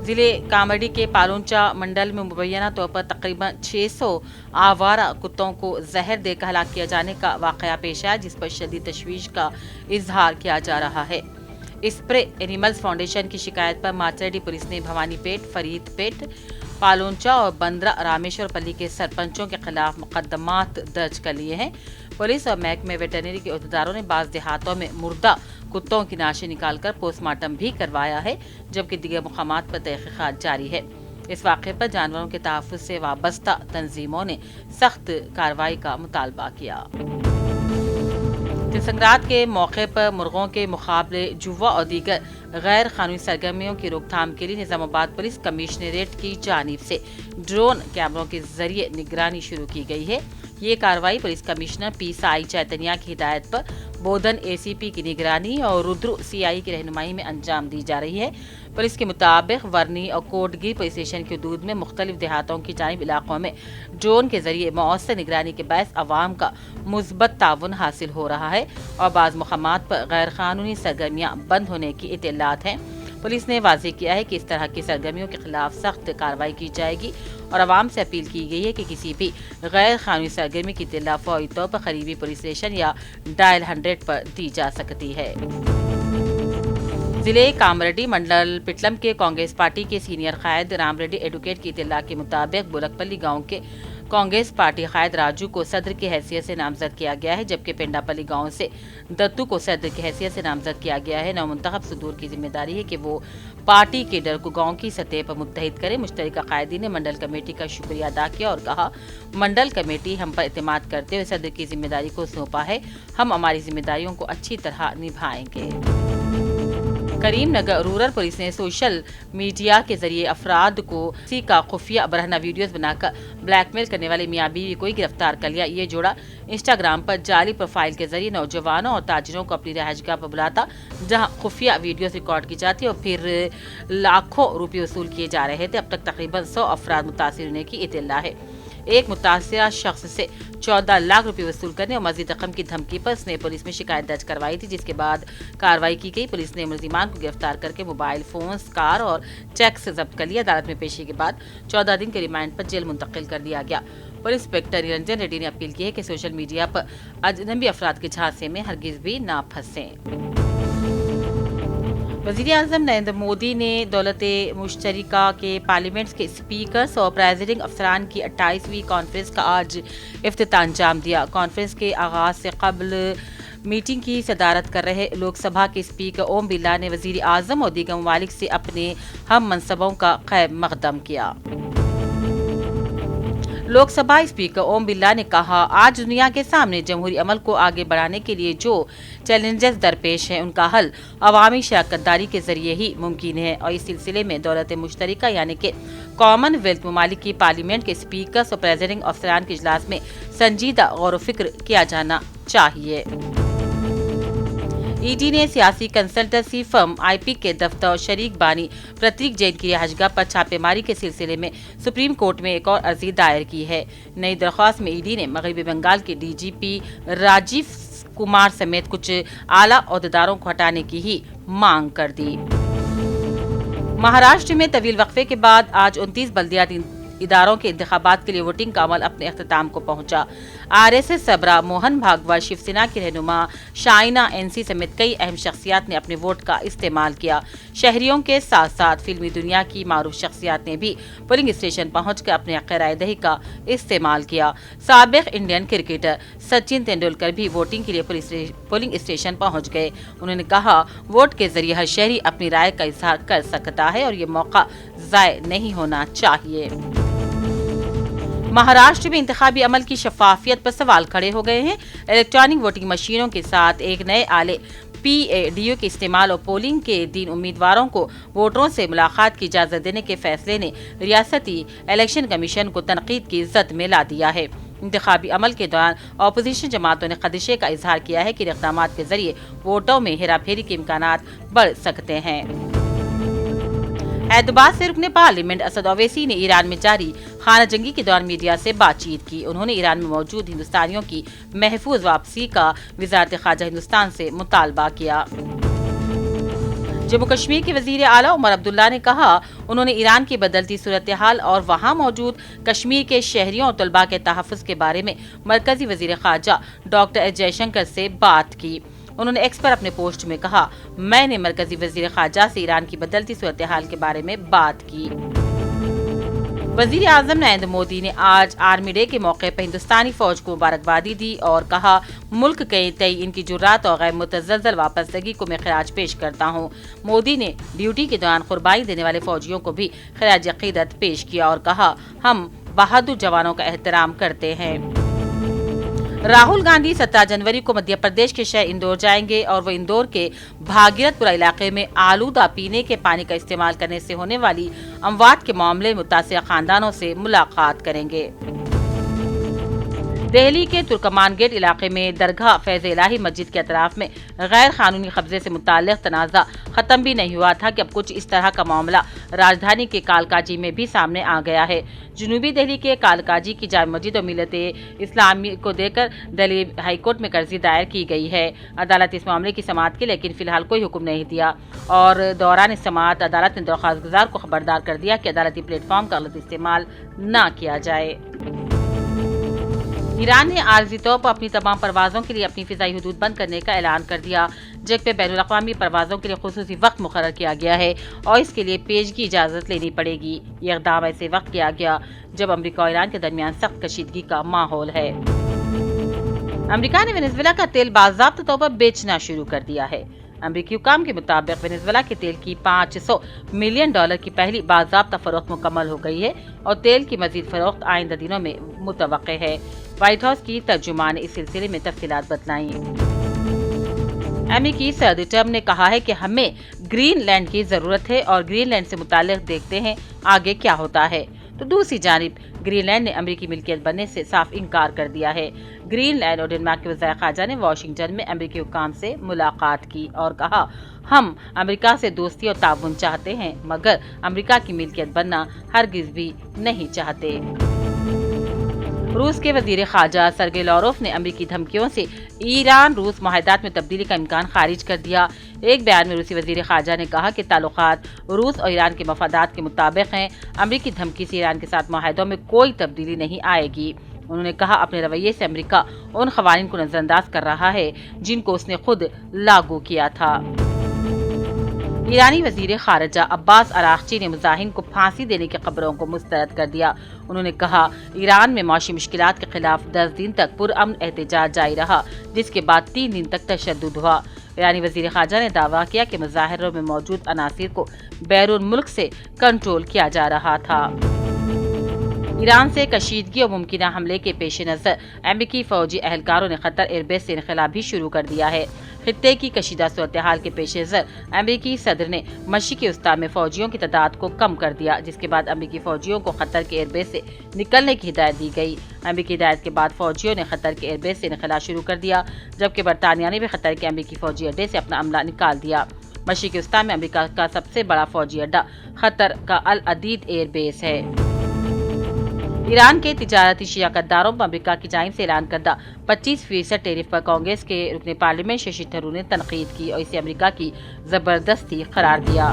जिले कामड़ी के पालुंचा मंडल में मुबैना तौर पर तकरीबन 600 आवारा कुत्तों को जहर देकर हलाक किया जाने का वाकया पेश आया, जिस पर शदीद तशवीश का इजहार किया जा रहा है। स्प्रे एनिमल्स फाउंडेशन की शिकायत पर माचरेडी पुलिस ने भवानीपेट, फरीदपेट, पालुंचा और बंद्रा रामेश्वर पल्ली के सरपंचों के खिलाफ मुकदमात दर्ज कर लिए हैं। पुलिस और महकमे वेटरनरी के अहदेदारों ने बाज़ देहातों में मुर्दा कुत्तों की नाशें निकालकर पोस्टमार्टम भी करवाया है, जबकि दीगर मुकामात पर तहकीकात जारी है। इस वाक़े पर जानवरों के तहफ़्फ़ुज़ से वाबस्ता तंजीमों ने सख्त कार्रवाई का मुतालबा किया। संक्रांत के मौके पर मुर्गों के मुकाबले जुआ और दीगर गैर कानूनी सरगर्मियों की रोकथाम के लिए निजामाबाद पुलिस कमिश्नरेट की जानिब से ड्रोन कैमरों के जरिए निगरानी शुरू की गई है। ये कार्रवाई police commissioner P Sai Chaitanya की हिदायत पर बोधन एसीपी की निगरानी और रुद्रु सीआई की रहनुमाई में अंजाम दी जा रही है। पुलिस के मुताबिक वर्नी और कोटगी पुलिस स्टेशन की हदूद में मुख्तलिफ देहातों की जानिब इलाकों में ड्रोन के जरिए मौसर निगरानी के बायस अवाम का मुस्बत ताउन हासिल हो रहा है और बाज़ मकामात पर गैर कानूनी सरगर्मियाँ बंद होने की इत्तलात हैं। पुलिस ने वाज़ेह किया है कि इस तरह की सरगर्मियों के खिलाफ सख्त कार्रवाई की जाएगी और आवाम से अपील की गई है कि किसी भी गैर कानूनी सरगर्मी की इत्तला फौरी तौर पर करीबी पुलिस स्टेशन या डायल 100 पर दी जा सकती है। जिले कामरेड्डी मंडल पिटलम के कांग्रेस पार्टी के सीनियर कायद राम रेड्डी एडवोकेट की इत्तला के मुताबिक बुलकपल्ली गांव के कांग्रेस पार्टी कायद राजू को सदर की हैसियत से नामजद किया गया है, जबकि पेंडापल्ली गांव से दत्तू को सदर की हैसियत से नामजद किया गया है। नवमुंतखब सुदूर की जिम्मेदारी है कि वो पार्टी के डर को गांव की सतह पर मुत्तहिद करे। मुश्तरका कायदी ने मंडल कमेटी का शुक्रिया अदा किया और कहा, मंडल कमेटी हम पर एतमाद करते हुए सदर की जिम्मेदारी को सौंपा है, हम हमारी जिम्मेदारियों को अच्छी तरह निभाएंगे। करीमनगर रूरल पुलिस ने सोशल मीडिया के जरिए अफराद को किसी का खुफिया बरहना वीडियोस बनाकर ब्लैकमेल करने वाले मियां बीवी को गिरफ्तार कर लिया। ये जोड़ा इंस्टाग्राम पर जाली प्रोफाइल के जरिए नौजवानों और ताजिरों को अपनी रिहाइशगाह पर बुलाता, जहां खुफिया वीडियोस रिकॉर्ड की जाती और फिर लाखों रुपये वसूल किए जा रहे थे। अब तक तकरीबन 100 अफराद मुतासिर होने की इत्तला है। एक मुतासिरा शख्स से 14 लाख रुपए वसूल करने और मजीद रकम की धमकी पर उसने पुलिस में शिकायत दर्ज करवाई थी, जिसके बाद कार्रवाई की गई। पुलिस ने मुलजिमान को गिरफ्तार करके मोबाइल फोन, कार और चेक जब्त कर लिया। अदालत में पेशी के बाद 14 दिन के रिमांड पर जेल मुंतकिल कर दिया गया। पुलिस इंस्पेक्टर निरंजन रेड्डी ने अपील की है कि सोशल मीडिया पर अजनबी अफराद के झांसे में हरगिज भी ना फंसें। वज़ीर-ए-आज़म नरेंद्र मोदी ने दौलत-ए-मुश्तरिका के पार्लियामेंट के स्पीकर्स और प्रेसिडिंग अफसरान की 28वीं कॉन्फ्रेंस का आज इफ्तिताह अंजाम दिया। कॉन्फ्रेंस के आगाज़ से कबल मीटिंग की सदारत कर रहे लोकसभा के स्पीकर ओम बिरला ने वज़ीर-ए-आज़म और दीगर ममालिक से अपने हम मनसबों का खैर मकदम किया। लोकसभा स्पीकर ओम बिरला ने कहा, आज दुनिया के सामने जमहूरी अमल को आगे बढ़ाने के लिए जो चैलेंजेस दरपेश हैं, उनका हल अवामी शराकतदारी के जरिए ही मुमकिन है और इस सिलसिले में दौलत मुश्तरिका यानी कि कॉमनवेल्थ ममालिक की पार्लियामेंट के स्पीकर्स और प्रेसिडिंग अफसरान के इजलास में संजीदा गौर व फिक्र किया जाना चाहिए। ईडी ने सियासी कंसल्टेंसी फर्म आईपी के दफ्तर और शरीक बानी प्रतीक जैन की रिहाइशगाह पर छापेमारी के सिलसिले में सुप्रीम कोर्ट में एक और अर्जी दायर की है। नई दरख्वास्त में ईडी ने मगरबी बंगाल के डीजीपी राजीव कुमार समेत कुछ आला ओहदेदारों को हटाने की ही मांग कर दी। महाराष्ट्र में तवील वक्फे के बाद आज 29 बल्दियाती इदारों के इंतखाबात के लिए वोटिंग का अमल अपने अख्ताम को पहुंचा। आरएसएस सरबराह मोहन भागवत, शिवसेना की रहनुमा शाइना एनसी समेत कई अहम शख्सियात ने अपने वोट का इस्तेमाल किया। शहरियों के साथ साथ फिल्मी दुनिया की मारूफ शख्सियात ने भी पोलिंग स्टेशन पहुंचकर अपने हक़ राय दही का इस्तेमाल किया। साबिक इंडियन क्रिकेटर सचिन तेंदुलकर भी वोटिंग के लिए पोलिंग स्टेशन पहुंच गए। उन्होंने कहा, वोट के जरिए हर शहरी अपनी राय का इजहार कर सकता है और ये मौका ज़ाय नहीं होना चाहिए। महाराष्ट्र में इंतखाबी अमल की शफाफियत पर सवाल खड़े हो गए हैं। इलेक्ट्रॉनिक वोटिंग मशीनों के साथ एक नए आले PADO के इस्तेमाल और पोलिंग के दिन उम्मीदवारों को वोटरों से मुलाकात की इजाजत देने के फैसले ने रियासती इलेक्शन कमीशन को तनकीद की जद में ला दिया है। इंतखाबी अमल के दौरान अपोजिशन जमातों ने खदशे का इजहार किया है कि इक़दाम के जरिए वोटों में हेराफेरी के इम्कानात बढ़ सकते हैं। हैदराबाद से रुकने पार्लियामेंट असद ओवैसी ने ईरान में जारी खाना जंगी के दौरान मीडिया से बातचीत की। उन्होंने ईरान में मौजूद हिंदुस्तानियों की महफूज वापसी का वज़ारत ख़ारजा हिंदुस्तान से मुतालबा किया। जम्मू कश्मीर के वज़ीर आला उमर अब्दुल्ला ने कहा, उन्होंने ईरान की बदलती सूरत हाल और वहाँ मौजूद कश्मीर के शहरियों और तलबा के तहफ़्फ़ुज़ के बारे में मरकजी वज़ीर ख़ारजा डॉक्टर एस जयशंकर से बात की। उन्होंने एक्स पर अपने पोस्ट में कहा, मैंने मरकजी वज़ीर ख़ारजा से ईरान की बदलती सूरत हाल के बारे में बात की। वज़ीर आज़म नरेंद्र मोदी ने आज आर्मी डे के मौके पर हिंदुस्तानी फौज को मुबारकबादी दी और कहा, मुल्क के तई इनकी जुर्रात और गैर मुतज़्ज़ल वापसगी को मैं खिराज पेश करता हूँ। मोदी ने ड्यूटी के दौरान कुर्बानी देने वाले फौजियों को भी खिराज अक़ीदत पेश किया और कहा, हम बहादुर जवानों का एहतराम करते हैं। राहुल गांधी 17 जनवरी को मध्य प्रदेश के शहर इंदौर जाएंगे और वो इंदौर के भागीरथपुरा इलाके में आलूदा पीने के पानी का इस्तेमाल करने से होने वाली अमवात के मामले में मुतासिर खानदानों से मुलाकात करेंगे। दिल्ली के तुर्कमान गेट इलाके में दरगाह फैज़ इलाही मस्जिद के अतराफ में गैर कानूनी कब्जे से मुताल्लिक़ तनाज़ा खत्म भी नहीं हुआ था कि अब कुछ इस तरह का मामला राजधानी के कालकाजी में भी सामने आ गया है। जनूबी दिल्ली के कालकाजी की जामे मस्जिद और मिलते इस्लामी को देकर दिल्ली हाईकोर्ट में कर्जी दायर की गई है। अदालत इस मामले की समाअत की, लेकिन फिलहाल कोई हुक्म नहीं दिया और दौरान इस समाअत अदालत ने दरख्वास्त गुजार को खबरदार कर दिया कि अदालती प्लेटफॉर्म का गलत इस्तेमाल न किया जाए। ईरान ने आर्जी तौर पर अपनी तमाम परवाज़ों के लिए अपनी फ़िज़ाई हदूद बंद करने का ऐलान कर दिया, जबकि बैनुल-अक़वामी परवाज़ों के लिए ख़ुसूसी वक्त मुक़र्रर किया गया है और इसके लिए पेश की इजाज़त लेनी पड़ेगी। ये इक़दाम ऐसे वक्त किया गया जब अमरीका और ईरान के दरमियान सख्त कशीदगी का माहौल है। अमरीका ने वेनेज़ुएला का तेल बाज़ाब्ता तौर पर बेचना शुरू कर दिया है। अमरीकी हुकाम के मुताबिक वेनेज़ुएला के तेल की $500 मिलियन की पहली बाज़ाब्ता फरोख्त मुकम्मल हो गई है और तेल की मज़ीद फरोख्त आइंदा दिनों में मुतवक्के है। व्हाइट हाउस की तर्जुमान ने इस सिलसिले में तफसीलात बतलाई। अमेरिकी सदर ट्रम्प ने कहा है कि हमें ग्रीनलैंड की जरूरत है और ग्रीनलैंड से मुताल्लिक़ देखते हैं आगे क्या होता है। तो दूसरी जानिब ग्रीनलैंड ने अमेरिकी मिल्कियत बनने से साफ इनकार कर दिया है। ग्रीनलैंड और डेनमार्क के वज़ीर ख़ारजा ने वाशिंगटन में अमेरिकी हुकाम से मुलाकात की और कहा, हम अमेरिका से दोस्ती और ताउन चाहते हैं, मगर अमेरिका की मिल्कियत बनना हरगिज़ भी नहीं चाहते। रूस के वज़ीर ख़ारजा सर्गेई लाव्रोव ने अमेरिकी धमकियों से ईरान रूस मुआहदात में तब्दीली का इम्कान खारिज कर दिया। एक बयान में रूसी वज़ीर ख़ारजा ने कहा कि ताल्लुकात रूस और ईरान के मफादात के मुताबिक हैं। अमेरिकी धमकी से ईरान के साथ मुआहदों में कोई तब्दीली नहीं आएगी। उन्होंने कहा, अपने रवैये से अमेरिका उन क़वानीन को नज़रअंदाज कर रहा है जिनको उसने खुद लागू किया था। ईरानी वज़ीर ख़ारजा अब्बास अराग़ची ने मुज़ाहिन को फांसी देने की खबरों को मुस्तरद कर दिया। उन्होंने कहा, ईरान में माशी मुश्किलात के खिलाफ 10 दिन तक पुरअमन एहतजाज जारी रहा, जिसके बाद 3 दिन तक तशद्दुद हुआ। ईरानी वज़ीर ख़ारजा ने दावा किया कि मुज़ाहिरों में मौजूद अनासिर को बैरून मुल्क से कंट्रोल किया जा रहा था। ईरान से कशीदगी और मुमकिना हमले के पेश नज़र अमेरिकी फौजी एहलकारों ने क़तर एयरबेस से इनखला भी शुरू कर दिया है। खित्ते की कशीदा सूरत हाल के पेश नज़र अमेरिकी सदर ने मशरिक़ी वस्ता में फौजियों की तादाद को कम कर दिया, जिसके बाद अमेरिकी फौजियों को क़तर के एयरबेस से निकलने की हिदायत दी गई। अमेरिकी हिदायत के बाद फौजियों ने क़तर के एयरबेस से इनखला शुरू कर दिया, जबकि बरतानिया ने भी क़तर के अमेरिकी फौजी अड्डे से अपना अमला निकाल दिया। मशरिक़ी वस्ता में अमेरिका का सबसे बड़ा फौजी अड्डा क़तर का अल अदीद एयरबेस है। ईरान के तिजारती शियाकतदारों पर अमेरिका की जानिब से ऐलान करदा 25% टैरिफ पर कांग्रेस के रुकने पार्लियामेंट शशि थरूर ने तनकीद की और इसे अमेरिका की जबरदस्ती करार दिया।